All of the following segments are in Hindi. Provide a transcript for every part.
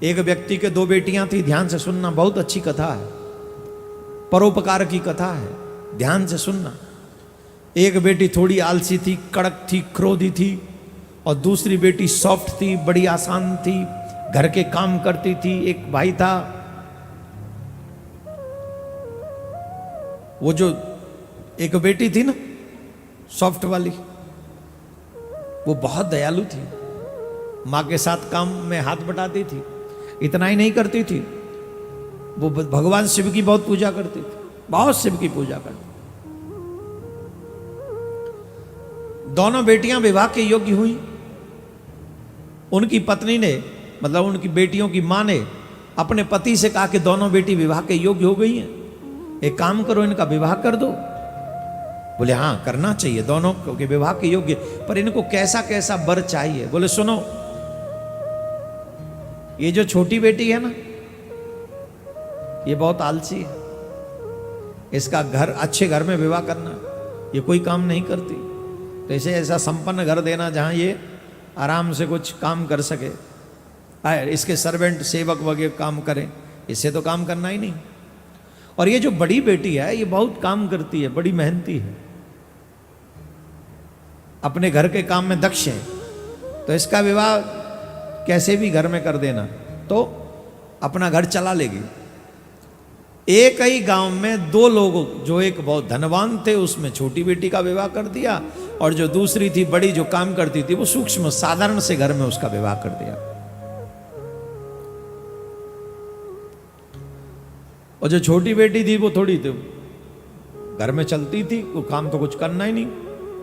एक व्यक्ति के दो बेटियां थी, ध्यान से सुनना, बहुत अच्छी कथा है, परोपकार की कथा है, ध्यान से सुनना। एक बेटी थोड़ी आलसी थी, कड़क थी, क्रोधी थी, और दूसरी बेटी सॉफ्ट थी, बड़ी आसान थी, घर के काम करती थी। एक भाई था, वो जो एक बेटी थी ना सॉफ्ट वाली, वो बहुत दयालु थी, माँ के साथ काम में हाथ बटाती थी। इतना ही नहीं करती थी, वो भगवान शिव की बहुत पूजा करती थी, बहुत शिव की पूजा करती। दोनों बेटियां विवाह के योग्य हुई। उनकी पत्नी ने, मतलब उनकी बेटियों की मां ने अपने पति से कहा कि दोनों बेटी विवाह के योग्य हो गई हैं, एक काम करो, इनका विवाह कर दो। बोले हाँ करना चाहिए दोनों के विवाह के योग्य, पर इनको कैसा कैसा वर चाहिए। बोले सुनो, ये जो छोटी बेटी है ना, ये बहुत आलसी है, इसका घर, अच्छे घर में विवाह करना, ये कोई काम नहीं करती, तो इसे ऐसा संपन्न घर देना जहां ये आराम से कुछ काम कर सके, इसके सर्वेंट सेवक वगैरह काम करें, इससे तो काम करना ही नहीं। और ये जो बड़ी बेटी है, ये बहुत काम करती है, बड़ी मेहनती है, अपने घर के काम में दक्ष है, तो इसका विवाह कैसे भी घर में कर देना तो अपना घर चला लेगी। एक ही गांव में दो लोग, जो एक बहुत धनवान थे, उसमें छोटी बेटी का विवाह कर दिया, और जो दूसरी थी बड़ी, जो काम करती थी, वो सूक्ष्म साधारण से घर में उसका विवाह कर दिया। और जो छोटी बेटी थी वो थोड़ी थी, घर में चलती थी, वो काम तो कुछ करना ही नहीं,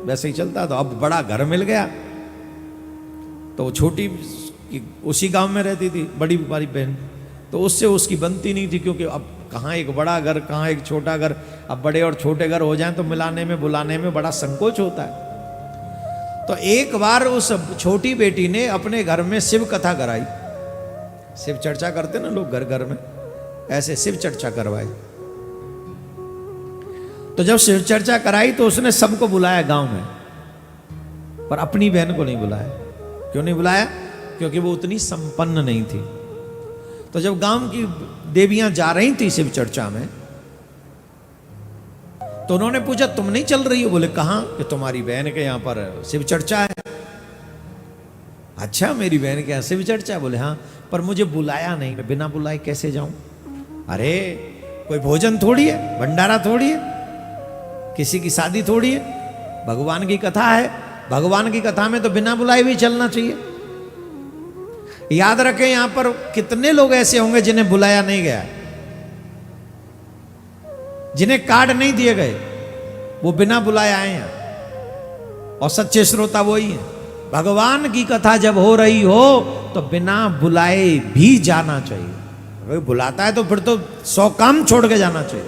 वैसे ही चलता। तो अब बड़ा घर मिल गया, तो वो छोटी उसी गांव में रहती थी, बड़ी वाली बहन, तो उससे उसकी बनती नहीं थी, क्योंकि अब कहाँ एक बड़ा घर, कहाँ एक छोटा घर, अब बड़े और छोटे घर हो जाएं तो मिलाने में बुलाने में बड़ा संकोच होता है। तो एक बार उस छोटी बेटी ने अपने घर में शिव कथा कराई, शिव चर्चा करते ना लोग घर घर में, ऐसे शिव चर्चा करवाई। तो जब शिव चर्चा कराई तो उसने सबको बुलाया गांव में, पर अपनी बहन को नहीं बुलाया। क्यों नहीं बुलाया? क्योंकि वो उतनी संपन्न नहीं थी। तो जब गांव की देवियां जा रही थी शिव चर्चा में, तो उन्होंने पूछा तुम नहीं चल रही हो? बोले कहां? कि तुम्हारी बहन के यहां पर शिव चर्चा है। अच्छा मेरी बहन के यहां शिव चर्चा? बोले हाँ, पर मुझे बुलाया नहीं, बिना बुलाए कैसे जाऊं? अरे कोई भोजन थोड़ी है, भंडारा थोड़ी है, किसी की शादी थोड़ी है, भगवान की कथा है, भगवान की कथा में तो बिना बुलाए भी चलना चाहिए। याद रखें, यहां पर कितने लोग ऐसे होंगे जिन्हें बुलाया नहीं गया, जिन्हें कार्ड नहीं दिए गए, वो बिना बुलाए आए हैं, और सच्चे श्रोता वही हैं। भगवान की कथा जब हो रही हो तो बिना बुलाए भी जाना चाहिए। अगर बुलाता है तो फिर तो 100 काम छोड़ के जाना चाहिए।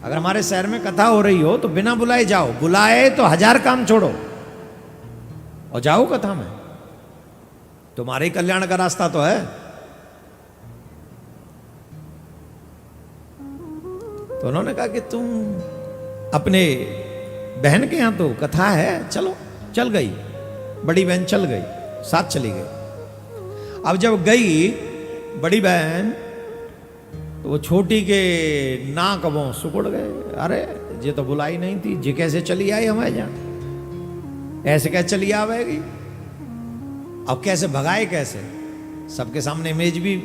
अगर हमारे शहर में कथा हो रही हो तो बिना बुलाए जाओ, बुलाए तो 1000 काम छोड़ो और जाओ कथा में, तुम्हारे ही कल्याण का रास्ता तो है। तो उन्होंने कहा कि तुम अपने बहन के यहां तो कथा है, चलो। चल गई, बड़ी बहन चल गई, साथ चली गई। अब जब गई बड़ी बहन, तो वो छोटी के नाक वो सुकुड़ गए। अरे ये तो बुलाई नहीं थी, जी कैसे चली आई हमारे यहां, ऐसे कैसे चली आवेगी? अब कैसे भगाए, कैसे? सबके सामने इमेज भी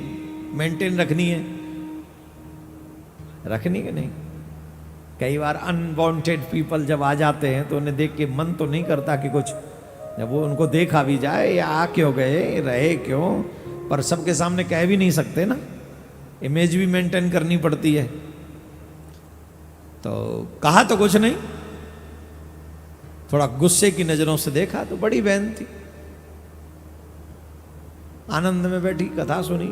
मेंटेन रखनी है, रखनी कि नहीं? कई बार अनवांटेड पीपल जब आ जाते हैं तो उन्हें देख के मन तो नहीं करता कि कुछ, जब वो उनको देखा भी जाए, या आ क्यों गए, रहे क्यों, पर सबके सामने कह भी नहीं सकते ना, इमेज भी मेंटेन करनी पड़ती है। तो कहा तो कुछ नहीं, थोड़ा गुस्से की नजरों से देखा, तो बड़ी बहन थी, आनंद में बैठी कथा सुनी,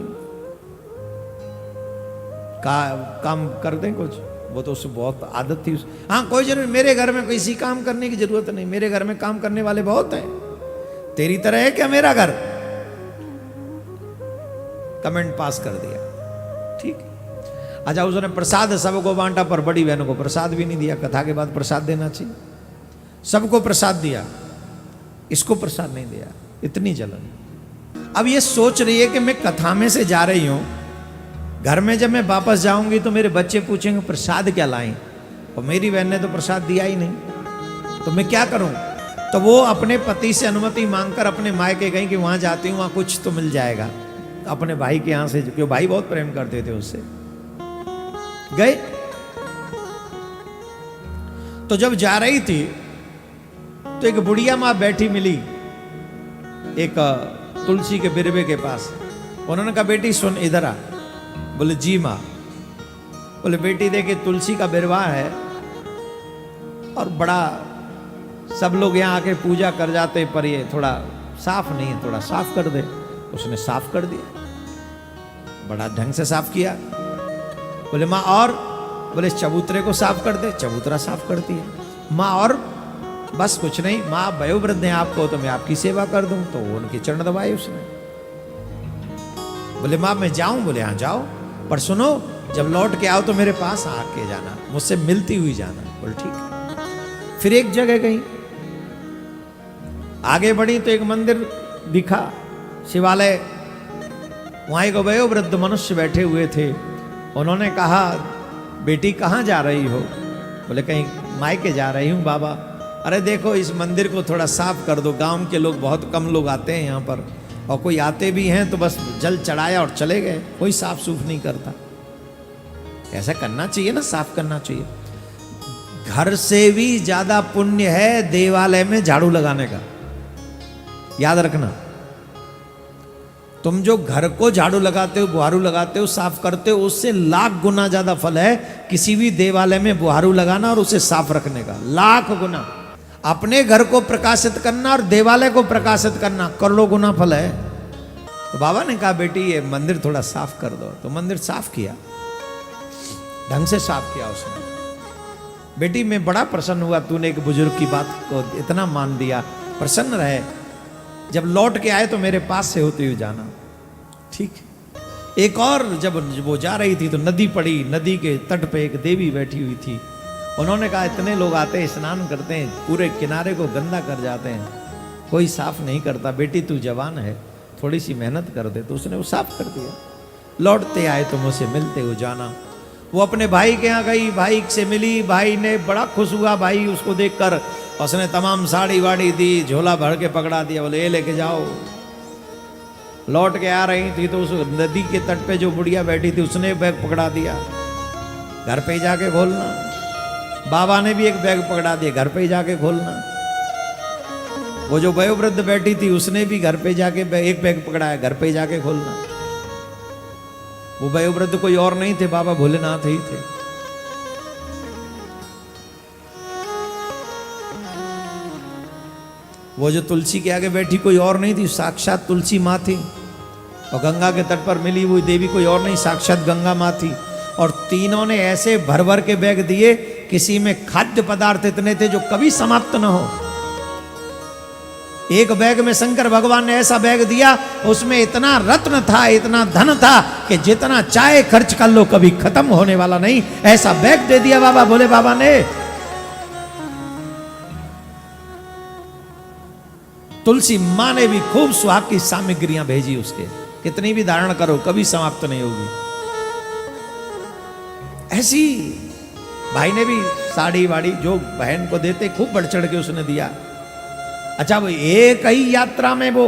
काम कर दें कुछ, वो तो उससे बहुत आदत थी। हाँ कोई जरूर, मेरे घर में किसी काम करने की जरूरत नहीं, मेरे घर में काम करने वाले बहुत हैं, तेरी तरह है क्या मेरा घर? कमेंट पास कर दिया, ठीक। अच्छा उसने प्रसाद सबको बांटा, पर बड़ी बहनों को प्रसाद भी नहीं दिया। कथा के बाद प्रसाद देना चाहिए, सबको प्रसाद दिया, इसको प्रसाद नहीं दिया, इतनी जलन। अब ये सोच रही है कि मैं कथा में से जा रही हूं, घर में जब मैं वापस जाऊंगी तो मेरे बच्चे पूछेंगे प्रसाद क्या लाएं, और मेरी बहन ने तो प्रसाद दिया ही नहीं, तो मैं क्या करूं। तो वो अपने पति से अनुमति मांगकर अपने मायके गई कि वहां जाती हूं, वहां कुछ तो मिल जाएगा। अपने भाई के यहां से, क्योंकि भाई बहुत प्रेम करते थे उससे, गए। तो जब जा रही थी तो एक बुढ़िया माँ बैठी मिली एक तुलसी के बिरबे के पास। उन्होंने कहा बेटी सुन इधर आ। बोले जी माँ। बोले बेटी देखे तुलसी का बिरवा है और बड़ा सब लोग यहाँ आके पूजा कर जाते, पर ये थोड़ा साफ नहीं है, थोड़ा साफ कर दे। उसने साफ कर दिया, बड़ा ढंग से साफ किया। बोले माँ और? बोले चबूतरे को साफ कर दे। चबूतरा साफ कर दिया। माँ और? बस कुछ नहीं माँ, वयोवृद्ध हैं आपको, तो मैं आपकी सेवा कर दूं। तो वो उनके चरण दबाए उसने। बोले माँ मैं जाऊं? बोले हाँ जाओ, पर सुनो जब लौट के आओ तो मेरे पास आके जाना, मुझसे मिलती हुई जाना। बोले ठीक है। फिर एक जगह गई, आगे बढ़ी तो एक मंदिर दिखा, शिवालय। वहां एक वयोवृद्ध मनुष्य बैठे हुए थे। उन्होंने कहा बेटी कहाँ जा रही हो? बोले कहीं मायके जा रही हूँ बाबा। अरे देखो इस मंदिर को थोड़ा साफ कर दो, गांव के लोग बहुत कम लोग आते हैं यहाँ पर, और कोई आते भी हैं तो बस जल चढ़ाया और चले गए, कोई साफ सूफ नहीं करता। ऐसा करना चाहिए ना, साफ करना चाहिए। घर से भी ज्यादा पुण्य है देवालय में झाड़ू लगाने का, याद रखना। तुम जो घर को झाड़ू लगाते हो, बुहारू लगाते हो, साफ करते हो, उससे लाख गुना ज्यादा फल है किसी भी देवालय में बुहारू लगाना और उसे साफ रखने का, लाख गुना। अपने घर को प्रकाशित करना और देवालय को प्रकाशित करना करोड़ों गुना फल है। तो बाबा ने कहा बेटी ये मंदिर थोड़ा साफ कर दो। तो मंदिर साफ किया, ढंग से साफ किया उसने। बेटी मैं बड़ा प्रसन्न हुआ, तूने एक बुजुर्ग की बात को इतना मान दिया, प्रसन्न रहे। जब लौट के आए तो मेरे पास से होते हुए जाना। ठीक। एक और जब वो जा रही थी तो नदी पड़ी, नदी के तट पे एक देवी बैठी हुई थी। उन्होंने कहा इतने लोग आते हैं, स्नान करते हैं, पूरे किनारे को गंदा कर जाते हैं, कोई साफ नहीं करता। बेटी तू जवान है, थोड़ी सी मेहनत कर दे। तो उसने वो साफ कर दिया। लौटते आए तो मुझसे मिलते हुए जाना। वो अपने भाई के यहाँ गई, भाई से मिली, भाई ने बड़ा खुश हुआ भाई उसको देखकर, उसने तमाम साड़ी वाड़ी दी, झोला भर के पकड़ा दिया। बोले ये लेके जाओ। लौट के आ रही थी तो उस नदी के तट पे जो बुढ़िया बैठी थी उसने बैग पकड़ा दिया, घर पे ही जाके खोलना। बाबा ने भी एक बैग पकड़ा दिया, घर पे ही जाके खोलना। वो जो वयोवृद्ध बैठी थी उसने भी घर पे जाके एक बैग पकड़ाया, घर पे ही जाके खोलना। वो वयोवृद्ध कोई और नहीं थे, बाबा भोलेनाथ ही थे। वो जो तुलसी के आगे बैठी कोई और नहीं थी, साक्षात तुलसी माँ थी। और गंगा के तट पर मिली हुई देवी कोई और नहीं, साक्षात गंगा माँ थी। और तीनों ने ऐसे भर भर के बैग दिए, किसी में खाद्य पदार्थ इतने थे जो कभी समाप्त न हो। एक बैग में शंकर भगवान ने ऐसा बैग दिया, उसमें इतना रत्न था, इतना धन था कि जितना चाहे खर्च कर लो कभी खत्म होने वाला नहीं, ऐसा बैग दे दिया बाबा भोले बाबा ने। तुलसी माँ ने भी खूब सुहाग की सामग्रियां भेजी उसके, कितनी भी धारण करो कभी समाप्त नहीं होगी। ऐसी भाई ने भी साड़ी वाड़ी जो बहन को देते खूब बढ़ चढ़ के उसने दिया। अच्छा वो एक ही यात्रा में वो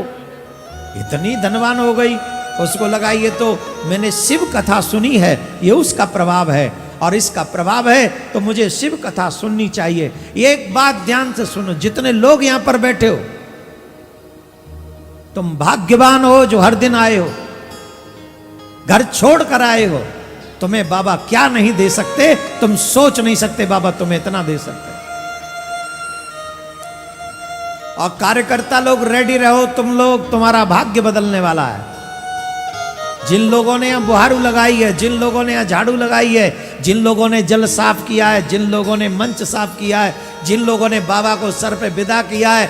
इतनी धनवान हो गई, उसको लगा ये तो मैंने शिव कथा सुनी है, ये उसका प्रभाव है, और इसका प्रभाव है तो मुझे शिव कथा सुननी चाहिए। एक बात ध्यान से सुनो, जितने लोग यहां पर बैठे हो, तुम भाग्यवान हो जो हर दिन आए हो, घर छोड़ कर आए हो। तुम्हें बाबा क्या नहीं दे सकते, तुम सोच नहीं सकते बाबा तुम्हें इतना दे सकते। और कार्यकर्ता लोग रेडी रहो, तुम लोग, तुम्हारा भाग्य बदलने वाला है। जिन लोगों ने यहाँ बुहारू लगाई है, जिन लोगों ने यहाँ झाड़ू लगाई है, जिन लोगों ने जल साफ किया है, जिन लोगों ने मंच साफ किया है, जिन लोगों ने बाबा को सर पे विदा किया है,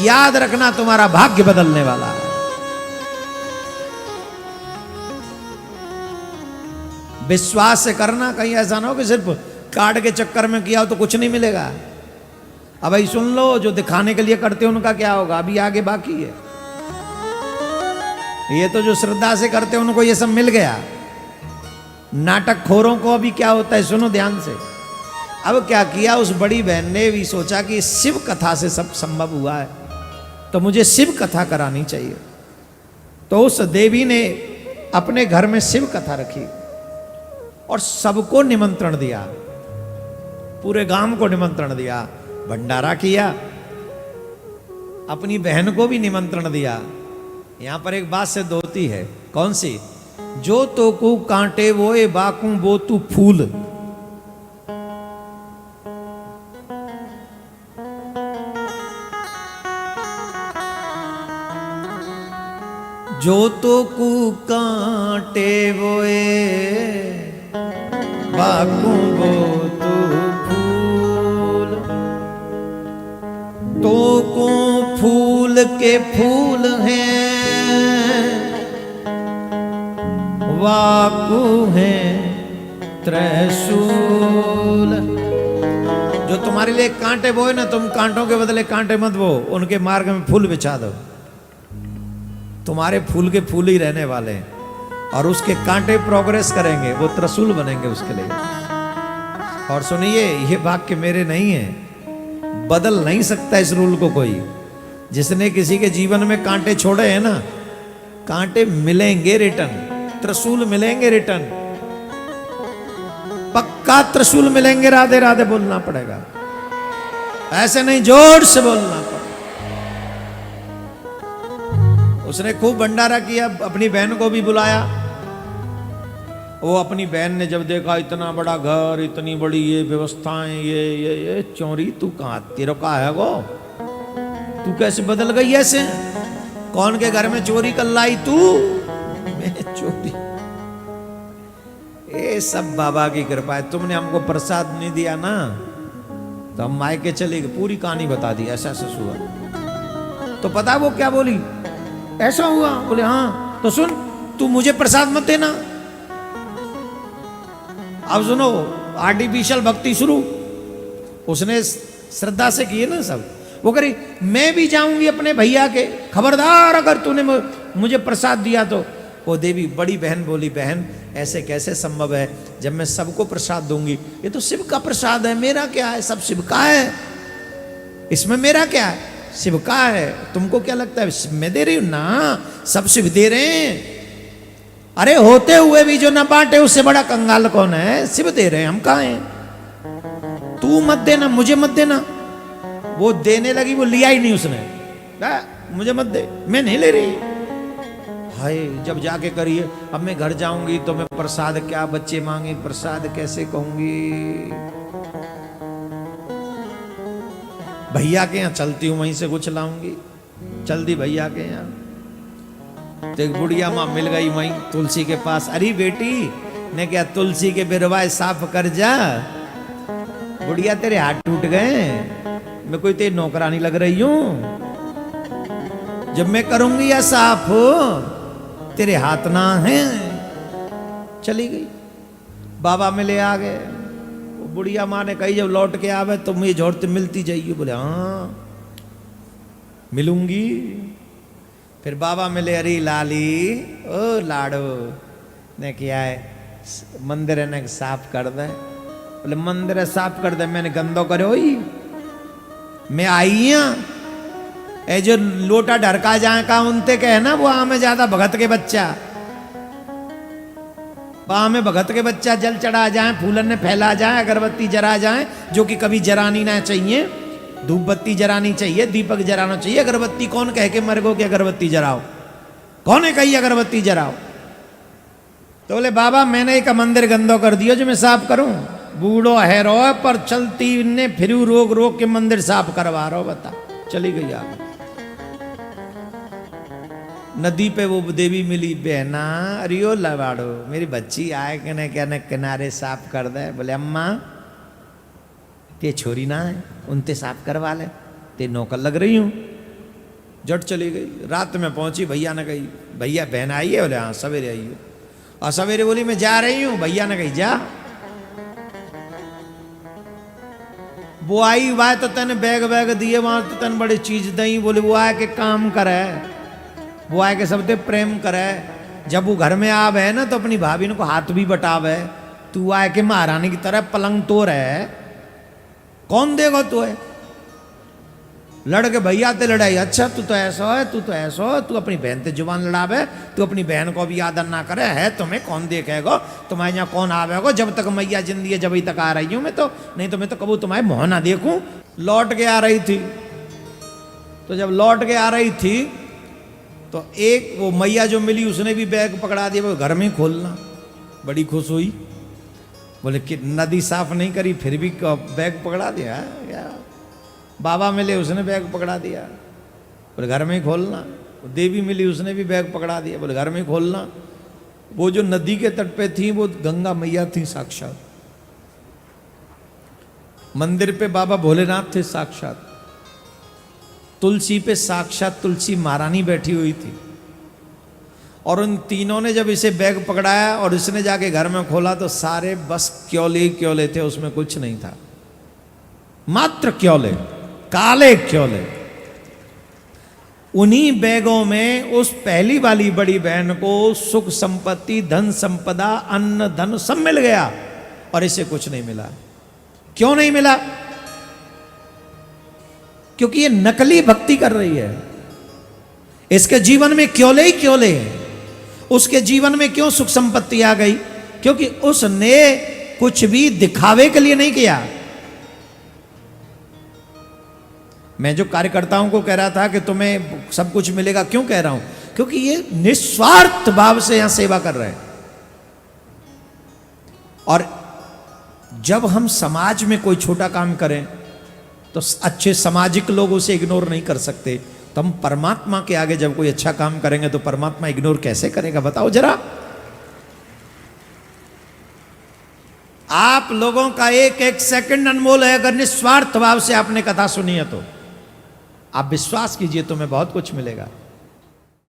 याद रखना तुम्हारा भाग्य बदलने वाला है। विश्वास से करना, कहीं ऐसा ना हो कि सिर्फ कार्ड के चक्कर में किया हो तो कुछ नहीं मिलेगा। अब भाई सुन लो, जो दिखाने के लिए करते हो उनका क्या होगा, अभी आगे बाकी है। ये तो जो श्रद्धा से करते हैं उनको ये सब मिल गया। नाटक खोरों को अभी क्या होता है, सुनो ध्यान से। अब क्या किया, उस बड़ी बहन ने भी सोचा कि शिव कथा से सब संभव हुआ है, तो मुझे शिव कथा करानी चाहिए। तो उस देवी ने अपने घर में शिव कथा रखी और सबको निमंत्रण दिया, पूरे गांव को निमंत्रण दिया, भंडारा किया, अपनी बहन को भी निमंत्रण दिया। यहां पर एक बात सिद्ध होती है, कौन सी? जो तो को कांटे वो ए बाकू वो तू फूल। जो तो कु कांटे बोए बाकू बो तू फूल, तो को फूल के फूल हैं, वाकू हैं त्रिशूल। जो तुम्हारे लिए कांटे बोए ना, तुम कांटों के बदले कांटे मत बो, उनके मार्ग में फूल बिछा दो। तुम्हारे फूल के फूल ही रहने वाले हैं और उसके कांटे प्रोग्रेस करेंगे, वो त्रिशूल बनेंगे उसके लिए। और सुनिए, ये वाक्य मेरे नहीं है, बदल नहीं सकता इस रूल को कोई। जिसने किसी के जीवन में कांटे छोड़े हैं ना, कांटे मिलेंगे रिटर्न, त्रिशूल मिलेंगे रिटर्न, पक्का त्रिशूल मिलेंगे। राधे राधे बोलना पड़ेगा, ऐसे नहीं, जोर से बोलना पड़ेगा। उसने खूब भंडारा किया, अपनी बहन को भी बुलाया। वो अपनी बहन ने जब देखा इतना बड़ा घर, इतनी बड़ी ये व्यवस्थाएं, ये चोरी, तू कहाँ, तेरा का है वो, तू कैसे बदल गई ऐसे? कौन के घर में चोरी कर लाई तू? मैं चोरी? ये सब बाबा की कृपा है। तुमने हमको प्रसाद नहीं दिया ना, तो हम मायके चले गए, पूरी कहानी बता दी, ऐसा ऐसा हुआ। तो पता वो क्या बोली, ऐसा हुआ? बोले हाँ। तो सुन, तू मुझे प्रसाद मत देना। अब सुनो, आर्टिफिशियल भक्ति शुरू। उसने श्रद्धा से किए ना सब, वो करी मैं भी जाऊंगी अपने भैया के, खबरदार अगर तूने मुझे प्रसाद दिया तो। वो देवी बड़ी बहन बोली, बहन ऐसे कैसे संभव है, जब मैं सबको प्रसाद दूंगी? ये तो शिव का प्रसाद है, मेरा क्या है, सब शिव का है, इसमें मेरा क्या है, शिव का है। तुमको क्या लगता है मैं दे रही हूं ना? सब शिव दे रहे हैं। अरे होते हुए भी जो ना बांटे उससे बड़ा कंगाल कौन है? शिव दे रहे हैं, हम कहां हैं? तू मत देना, मुझे मत देना। वो देने लगी, वो लिया ही नहीं उसने, मुझे मत दे, मैं नहीं ले रही। हाय, जब जाके करिए, अब मैं घर जाऊंगी तो मैं प्रसाद क्या, बच्चे मांगे प्रसाद कैसे कहूंगी? भैया के यहाँ चलती हूँ, वहीं से कुछ लाऊंगी। चल दी भैया के यहाँ, तो एक बुढ़िया माँ मिल गई वहीं तुलसी के पास। अरे बेटी ने क्या, तुलसी के बिरवाए साफ कर जा। बुढ़िया तेरे हाथ टूट गए, मैं कोई तेरी नौकरानी लग रही हूं? जब मैं करूंगी या साफ तेरे हाथ ना है। चली गई, बाबा मिले आ गए। बुढ़िया माँ ने कही जब लौट के आवे तो मुझे जोड़ते मिलती जाइए। बोले हाँ मिलूंगी। फिर बाबा मिले, अरे लाली ओ लाडो ने किया है, मंदिर ने साफ कर दे। बोले मंदिर साफ कर दे, मैंने गंदो करो ही, मैं आई हूं। ए जो लोटा ढरका जाए का उनते कहे ना, वो हमें ज्यादा भगत के बच्चा, वहां में भगत के बच्चा जल चढ़ा जाए, फूलन ने फैला जाए, अगरबत्ती जरा जाए, जो कि कभी जरानी ना चाहिए। धूप बत्ती जरानी चाहिए, दीपक जराना चाहिए। अगरबत्ती कौन कह के मर गो कि अगरबत्ती जराओ? कौन है कही अगरबत्ती जराओ? तो बोले बाबा मैंने एक मंदिर गंदो कर दियो जो मैं साफ करूं। बूढ़ो है रो पर चलती ने फिर रोक रोक के मंदिर साफ करवा रहा। बता, चली गई आगे। नदी पे वो देवी मिली, बहना अरियो लवाड़ो मेरी बच्ची आए कहने किनारे साफ कर दे। बोले अम्मा ते छोरी ना है, उनते साफ करवा ले, ते नौकर लग रही हूं। जट चली गई। रात में पहुंची, भैया ने कही भैया बहन आई है? बोले हाँ सवेरे आई हो। और सवेरे बोली मैं जा रही हूं। भैया ने कही जा। वो आई वाह तो तेने बैग बैग दिए, वहां तो तेन बड़ी चीज दई। बोले वो आया के काम करे, वो आए के सबसे प्रेम करे। जब वो घर में आवे है ना तो अपनी भाभी को हाथ भी बटावे। तू आए के महारानी की तरह पलंग तो रहे, कौन देगा तू है? लड़के भैया ते लड़ाई, अच्छा तू तो ऐसा है, तू तो ऐसा है, तू अपनी बहन ते जुबान लड़ावे, तू अपनी बहन को भी आदर ना करे है, तुम्हें कौन देखेगा? तुम्हारे यहाँ कौन आवेगा? जब तक मैया जिंदी है जब ही तक आ रही हूँ मैं तो, नहीं तो मैं तो कबू तुम्हारे मुँह ना देखूं। लौट के आ रही थी, तो जब लौट के आ रही थी तो एक वो मैया जो मिली उसने भी बैग पकड़ा दिया, वो घर में ही खोलना। बड़ी खुश हुई, बोले कि नदी साफ नहीं करी फिर भी बैग पकड़ा दिया यार। बाबा मिले उसने बैग पकड़ा दिया, बोले घर में ही खोलना। देवी मिली उसने भी बैग पकड़ा दिया, बोले घर में ही खोलना। वो जो नदी के तट पे थी वो गंगा मैया थी साक्षात, मंदिर पे बाबा भोलेनाथ थे साक्षात, तुलसी पे साक्षात तुलसी महारानी बैठी हुई थी। और उन तीनों ने जब इसे बैग पकड़ाया और इसने जाके घर में खोला तो सारे बस क्योले ही क्योले थे, उसमें कुछ नहीं था, मात्र क्योले, काले क्योले। उन्हीं बैगों में उस पहली वाली बड़ी बहन को सुख संपत्ति, धन संपदा, अन्न धन सब मिल गया और इसे कुछ नहीं मिला। क्यों नहीं मिला? क्योंकि ये नकली भक्ति कर रही है। इसके जीवन में क्योले ही क्योले हैं। उसके जीवन में क्यों सुख संपत्ति आ गई? क्योंकि उसने कुछ भी दिखावे के लिए नहीं किया। मैं जो कार्यकर्ताओं को कह रहा था कि तुम्हें सब कुछ मिलेगा, क्यों कह रहा हूं? क्योंकि ये निस्वार्थ भाव से यहां सेवा कर रहे हैं। और जब हम समाज में कोई छोटा काम करें तो अच्छे सामाजिक लोग उसे इग्नोर नहीं कर सकते, तो हम परमात्मा के आगे जब कोई अच्छा काम करेंगे तो परमात्मा इग्नोर कैसे करेगा? बताओ जरा। आप लोगों का एक एक सेकंड अनमोल है। अगर निस्वार्थ भाव से आपने कथा सुनी है तो आप विश्वास कीजिए तुम्हें बहुत कुछ मिलेगा।